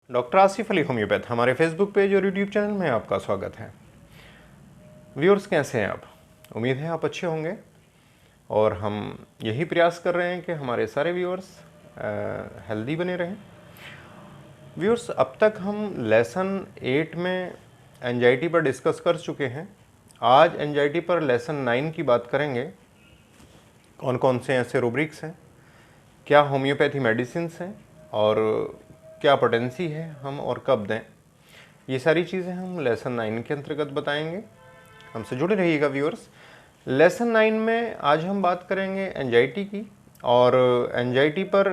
Doctor Asif Ali homeopath हमारे Facebook page और YouTube channel में आपका स्वागत है। व्यूअर्स, कैसे हैं आप? उम्मीद है आप अच्छे होंगे और हम यही प्रयास कर रहे हैं कि हमारे सारे व्यूअर्स हेल्दी बने रहें। व्यूअर्स, अब तक हम लेसन 8 में एंजाइटी पर डिस्कस कर चुके हैं। आज एंजाइटी पर लेसन 9 की बात करेंगे। कौन कौन से ऐसे रूब्रिक्स हैं, क्या होम्योपैथी मेडिसिन्स हैं और क्या पोटेंसी है हम और कब दें, ये सारी चीज़ें हम लेसन 9 के अंतर्गत बताएंगे। हमसे जुड़े रहिएगा व्यूअर्स। लेसन 9 में आज हम बात करेंगे एंजाइटी की और एंजाइटी पर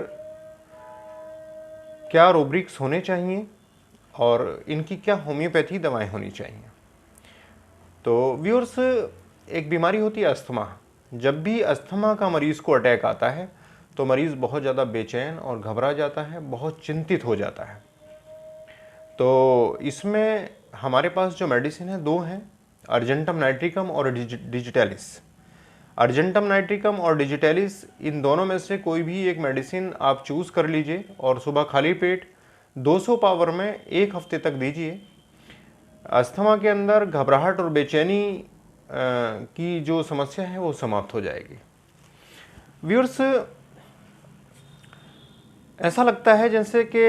क्या रूब्रिक्स होने चाहिए और इनकी क्या होम्योपैथी दवाएं होनी चाहिए। तो व्यूअर्स, एक बीमारी होती है अस्थमा। जब भी अस्थमा का मरीज़ को अटैक आता है तो मरीज़ बहुत ज़्यादा बेचैन और घबरा जाता है, बहुत चिंतित हो जाता है। तो इसमें हमारे पास जो मेडिसिन है दो हैं, अर्जेंटम नाइट्रिकम और डिजिटेलिस। अर्जेंटम नाइट्रिकम और डिजिटेलिस, इन दोनों में से कोई भी एक मेडिसिन आप चूज़ कर लीजिए और सुबह खाली पेट 200 पावर में 1 हफ्ते तक दीजिए। अस्थमा के अंदर घबराहट और बेचैनी की जो समस्या है वो समाप्त हो जाएगी। व्यूअर्स, ऐसा लगता है जैसे कि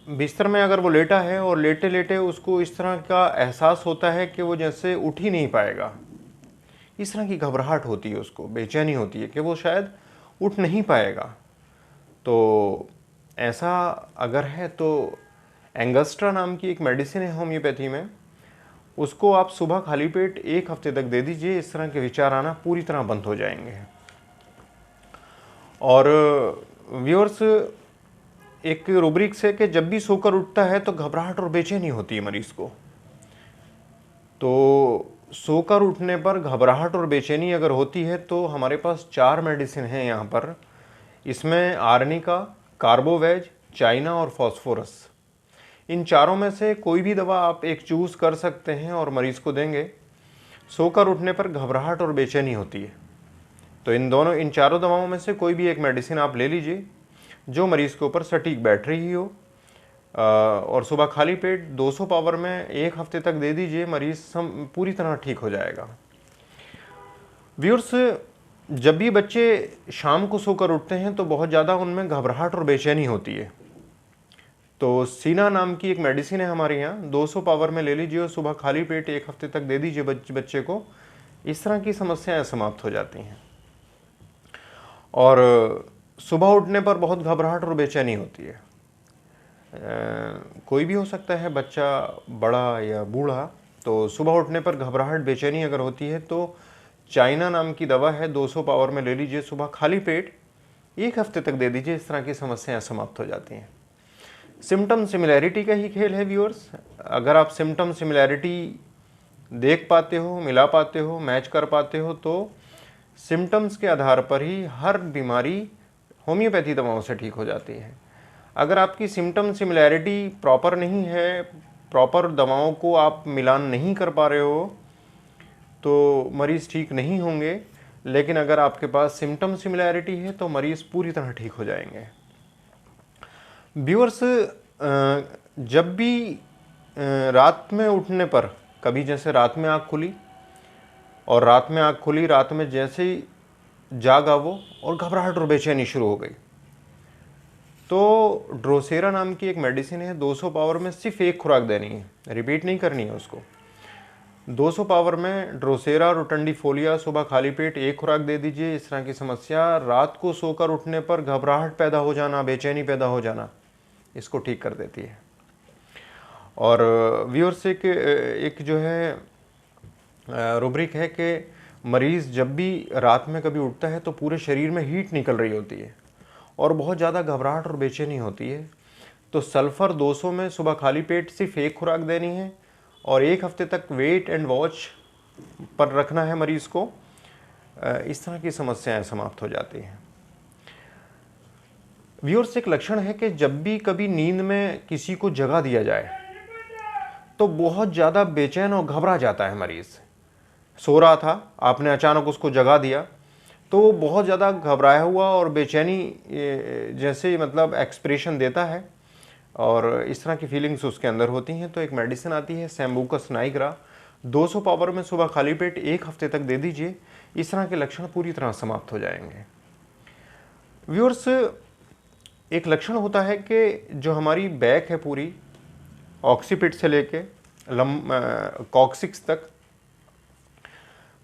बिस्तर में अगर वो लेटा है और लेटे लेटे उसको इस तरह का एहसास होता है कि वो जैसे उठ ही नहीं पाएगा। इस तरह की घबराहट होती है, उसको बेचैनी होती है कि वो शायद उठ नहीं पाएगा। तो ऐसा अगर है तो एंगस्ट्रा नाम की एक मेडिसिन है होम्योपैथी में, उसको आप सुबह खाली पेट 1 हफ्ते तक दे दीजिए। इस तरह के विचार आना पूरी तरह बंद हो जाएंगे। और व्यूअर्स, एक रूब्रिक्स है कि जब भी सोकर उठता है तो घबराहट और बेचैनी होती है मरीज़ को। तो सोकर उठने पर घबराहट और बेचैनी अगर होती है तो हमारे पास 4 मेडिसिन हैं यहाँ पर। इसमें आर्निका, कार्बोवेज, चाइना और फॉस्फोरस। इन चारों में से कोई भी दवा आप एक चूज़ कर सकते हैं और मरीज़ को देंगे। सोकर उठने पर घबराहट और बेचैनी होती है तो इन चारों दवाओं में से कोई भी एक मेडिसिन आप ले लीजिए जो मरीज़ के ऊपर सटीक बैठ रही हो और सुबह खाली पेट 200 पावर में 1 हफ्ते तक दे दीजिए। मरीज़ पूरी तरह ठीक हो जाएगा। व्यूअर्स, जब भी बच्चे शाम को सोकर उठते हैं तो बहुत ज़्यादा उनमें घबराहट और बेचैनी होती है। तो सीना नाम की एक मेडिसिन है हमारे यहाँ, 200 पावर में ले लीजिए और सुबह खाली पेट 1 हफ्ते तक दे दीजिए बच्चे को। इस तरह की समस्याएं समाप्त हो जाती हैं। और सुबह उठने पर बहुत घबराहट और बेचैनी होती है। कोई भी हो सकता है, बच्चा, बड़ा या बूढ़ा। तो सुबह उठने पर घबराहट बेचैनी अगर होती है तो चाइना नाम की दवा है, 200 पावर में ले लीजिए, सुबह खाली पेट 1 हफ्ते तक दे दीजिए। इस तरह की समस्याएं समाप्त हो जाती हैं। सिम्टम सिमिलैरिटी का ही खेल है व्यूअर्स। अगर आप सिम्टम सिमिलैरिटी देख पाते हो, मिला पाते हो, मैच कर पाते हो तो सिम्टम्स के आधार पर ही हर बीमारी होम्योपैथी दवाओं से ठीक हो जाती है। अगर आपकी सिम्टम सिमिलैरिटी प्रॉपर नहीं है, प्रॉपर दवाओं को आप मिलान नहीं कर पा रहे हो तो मरीज़ ठीक नहीं होंगे। लेकिन अगर आपके पास सिम्टम सिमिलैरिटी है तो मरीज़ पूरी तरह ठीक हो जाएंगे। व्यूअर्स, जब भी रात में उठने पर, कभी जैसे रात में आँख खुली और रात में जैसे ही जागा वो और घबराहट और बेचैनी शुरू हो गई तो ड्रोसेरा नाम की एक मेडिसिन है, 200 पावर में सिर्फ 1 खुराक देनी है, रिपीट नहीं करनी है उसको। 200 पावर में ड्रोसेरा रोटंडीफोलिया सुबह खाली पेट 1 खुराक दे दीजिए। इस तरह की समस्या, रात को सोकर उठने पर घबराहट पैदा हो जाना, बेचैनी पैदा हो जाना, इसको ठीक कर देती है। और व्यूअर्स, एक जो है रूब्रिक है कि मरीज़ जब भी रात में कभी उठता है तो पूरे शरीर में हीट निकल रही होती है और बहुत ज़्यादा घबराहट और बेचैनी होती है। तो सल्फ़र 200 में सुबह खाली पेट सिर्फ 1 खुराक देनी है और 1 हफ्ते तक वेट एंड वॉच पर रखना है मरीज़ को। इस तरह की समस्याएं समाप्त हो जाती हैं। व्यूअर्स, एक लक्षण है कि जब भी कभी नींद में किसी को जगा दिया जाए तो बहुत ज़्यादा बेचैन और घबरा जाता है मरीज़। सो रहा था, आपने अचानक उसको जगा दिया तो वो बहुत ज़्यादा घबराया हुआ और बेचैनी जैसे मतलब एक्सप्रेशन देता है। और इस तरह की फीलिंग्स उसके अंदर होती हैं। तो एक मेडिसिन आती है सैम्बुकस नाइग्रा, 200 पावर में सुबह खाली पेट 1 हफ्ते तक दे दीजिए, इस तरह के लक्षण पूरी तरह समाप्त हो जाएंगे। व्यूअर्स, एक लक्षण होता है कि जो हमारी बैक है पूरी, ऑक्सीपिट से लेके कॉक्सिक्स तक,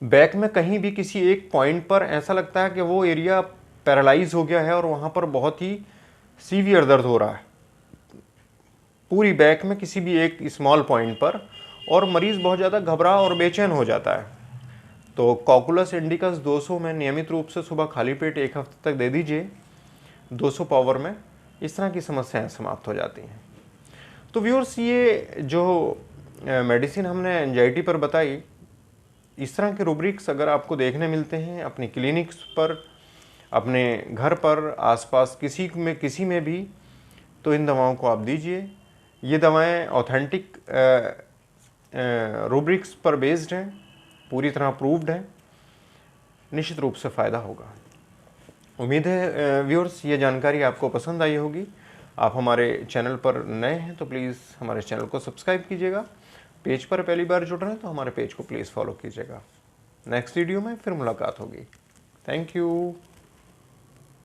बैक में कहीं भी किसी एक पॉइंट पर ऐसा लगता है कि वो एरिया पैरालाइज हो गया है और वहाँ पर बहुत ही सीवियर दर्द हो रहा है पूरी बैक में किसी भी एक स्मॉल पॉइंट पर, और मरीज़ बहुत ज़्यादा घबरा और बेचैन हो जाता है। तो कॉकुलस इंडिकस 200 में नियमित रूप से सुबह खाली पेट 1 हफ्ते तक दे दीजिए, 200 पावर में, इस तरह की समस्याएं समाप्त हो जाती हैं। तो व्यूअर्स, ये जो मेडिसिन हमने एंजाइटी पर बताई, इस तरह के रूब्रिक्स अगर आपको देखने मिलते हैं अपनी क्लिनिक्स पर, अपने घर पर, आसपास किसी में भी, तो इन दवाओं को आप दीजिए। ये दवाएं ऑथेंटिक रूब्रिक्स पर बेस्ड हैं, पूरी तरह अप्रूव्ड हैं, निश्चित रूप से फ़ायदा होगा। उम्मीद है व्यूअर्स ये जानकारी आपको पसंद आई होगी। आप हमारे चैनल पर नए हैं तो प्लीज़ हमारे चैनल को सब्सक्राइब कीजिएगा। पेज पर पहली बार जुड़ रहे हैं तो हमारे पेज को प्लीज़ फॉलो कीजिएगा। नेक्स्ट वीडियो में फिर मुलाकात होगी। Thank you.